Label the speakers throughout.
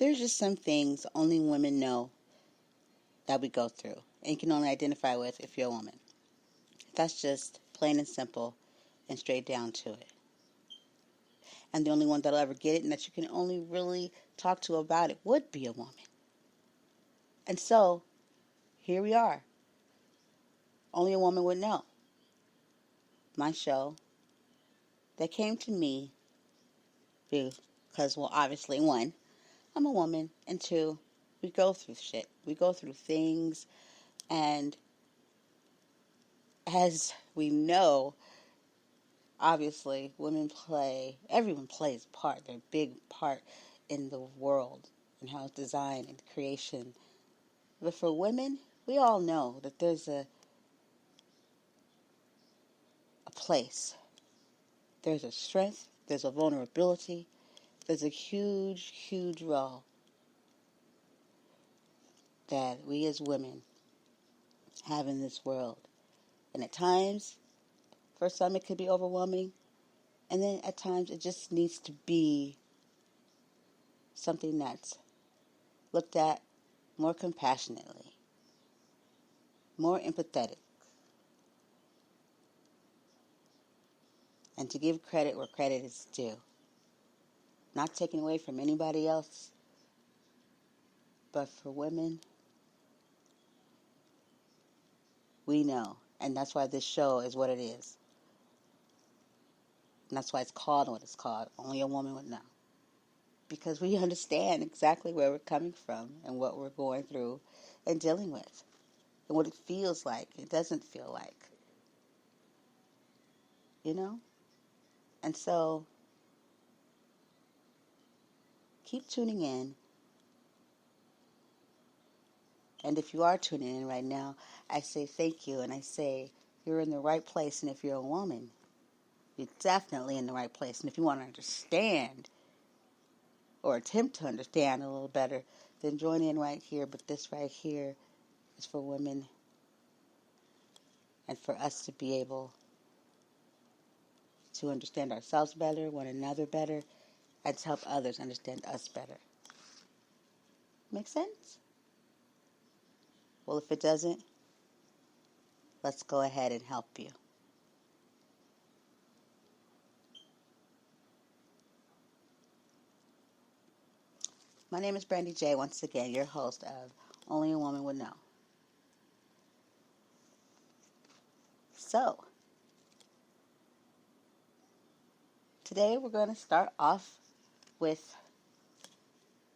Speaker 1: there's just some things only women know that we go through, and you can only identify with if you're a woman. That's just plain and simple and straight down to it. And the only one that'll ever get it and that you can only really talk to about it would be a woman. And so, here we are. Only a woman would know. My show that came to me because, well, obviously, one, I'm a woman, and two, we go through shit. We go through things, and as we know, obviously, everyone plays a part. They're a big part in the world and how it's designed and creation. But for women, we all know that there's a place. There's a strength. There's a vulnerability. There's a huge, huge role that we as women have in this world. And at times, for some, it could be overwhelming. And then at times, it just needs to be something that's looked at more compassionately, more empathetic, and to give credit where credit is due. Not taken away from anybody else, but for women, we know. And that's why this show is what it is. And that's why it's called what it's called. Only a woman would know. Because we understand exactly where we're coming from and what we're going through and dealing with. And what it feels like. It doesn't feel like. You know? And so, keep tuning in. And if you are tuning in right now, I say thank you. And I say you're in the right place. And if you're a woman, you're definitely in the right place. And if you want to understand or attempt to understand a little better, then join in right here. But this right here is for women and for us to be able to understand ourselves better, one another better, and to help others understand us better. Make sense? Well, if it doesn't, let's go ahead and help you. My name is Brandy J. Once again, your host of Only a Woman Would Know. So, today we're going to start off with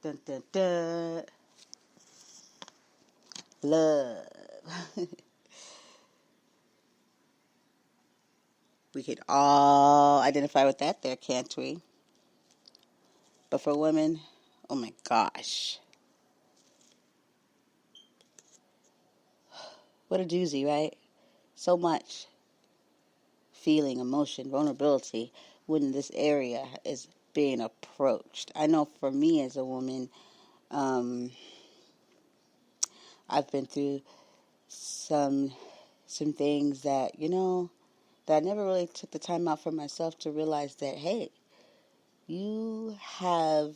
Speaker 1: dun, dun, dun, love. We could all identify with that there, can't we? But for women, oh my gosh. What a doozy, right? So much feeling, emotion, vulnerability when this area is being approached. I know for me as a woman, I've been through some things that, that I never really took the time out for myself to realize that, hey, you have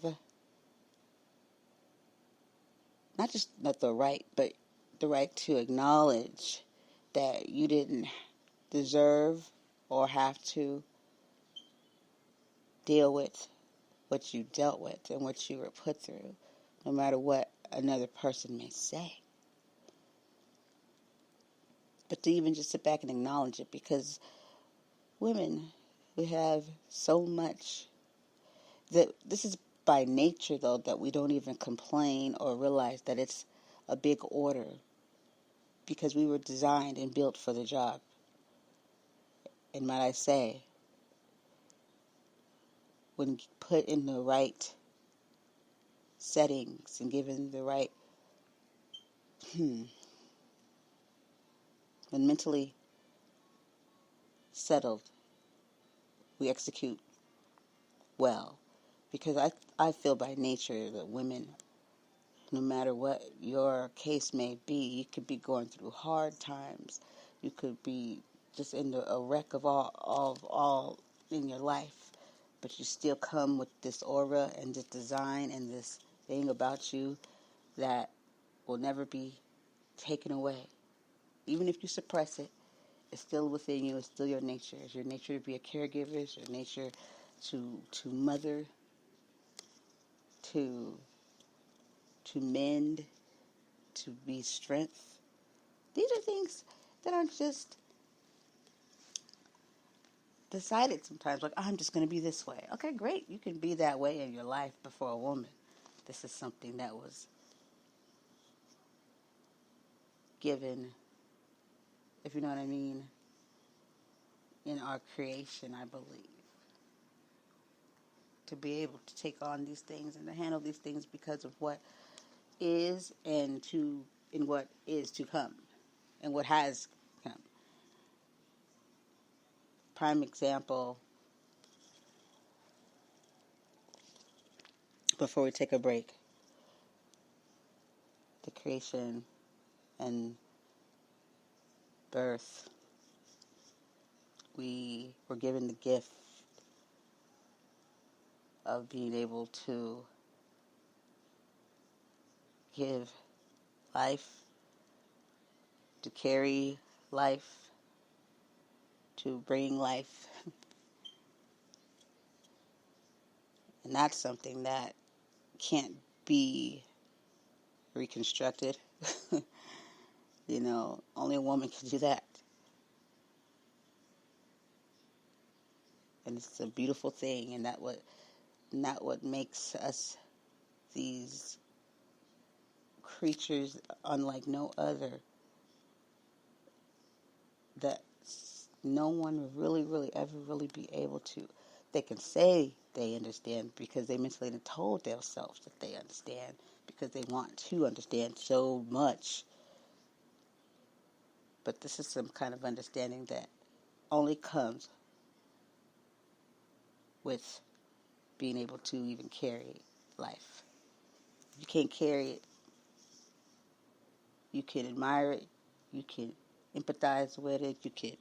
Speaker 1: not just not the right, but the right to acknowledge that you didn't deserve or have to deal with what you dealt with and what you were put through, no matter what another person may say. But to even just sit back and acknowledge it, because women, we have so much that this is by nature, though, that we don't even complain or realize that it's a big order, because we were designed and built for the job. And might I say, when put in the right settings and given the right, when mentally settled, we execute well. Because I feel by nature that women, no matter what your case may be, you could be going through hard times. You could be just in a wreck of all in your life. But you still come with this aura and this design and this thing about you that will never be taken away. Even if you suppress it, it's still within you. It's still your nature. It's your nature to be a caregiver. It's your nature to mother, to mend, to be strength. These are things that aren't just decided sometimes. Like, I'm just going to be this way. Okay, great. You can be that way in your life, but for a woman, this is something that was given, if you know what I mean, in our creation, I believe. To be able to take on these things and to handle these things because of what is and what is to come and what has come. Prime example, before we take a break, the creation and birth. We were given the gift of being able to give life, to carry life, to bring life. And that's something that can't be reconstructed. Only a woman can do that. And it's a beautiful thing, and that what makes us these creatures unlike no other, that no one will really ever really be able to. They can say they understand because they mentally told themselves that they understand because they want to understand so much. But this is some kind of understanding that only comes with being able to even carry life. If you can't carry it, you can admire it, you can empathize with it, you can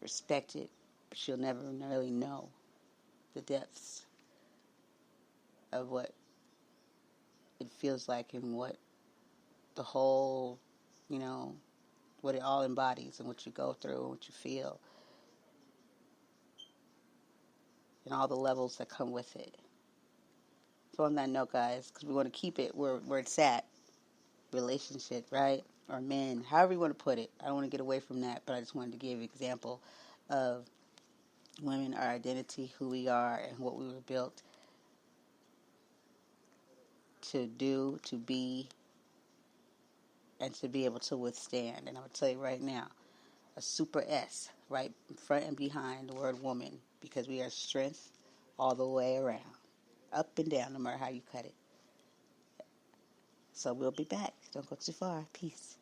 Speaker 1: respect it, but you'll never really know the depths of what it feels like and what the whole, what it all embodies and what you go through and what you feel and all the levels that come with it. So on that note, guys, because we want to keep it where it's at, relationship, right? Or men, however you want to put it. I don't want to get away from that, but I just wanted to give an example of women, our identity, who we are, and what we were built to do, to be, and to be able to withstand. And I would tell you right now, a super S, right in front and behind the word woman, because we are strength all the way around, up and down, no matter how you cut it. So we'll be back. Don't go too far. Peace.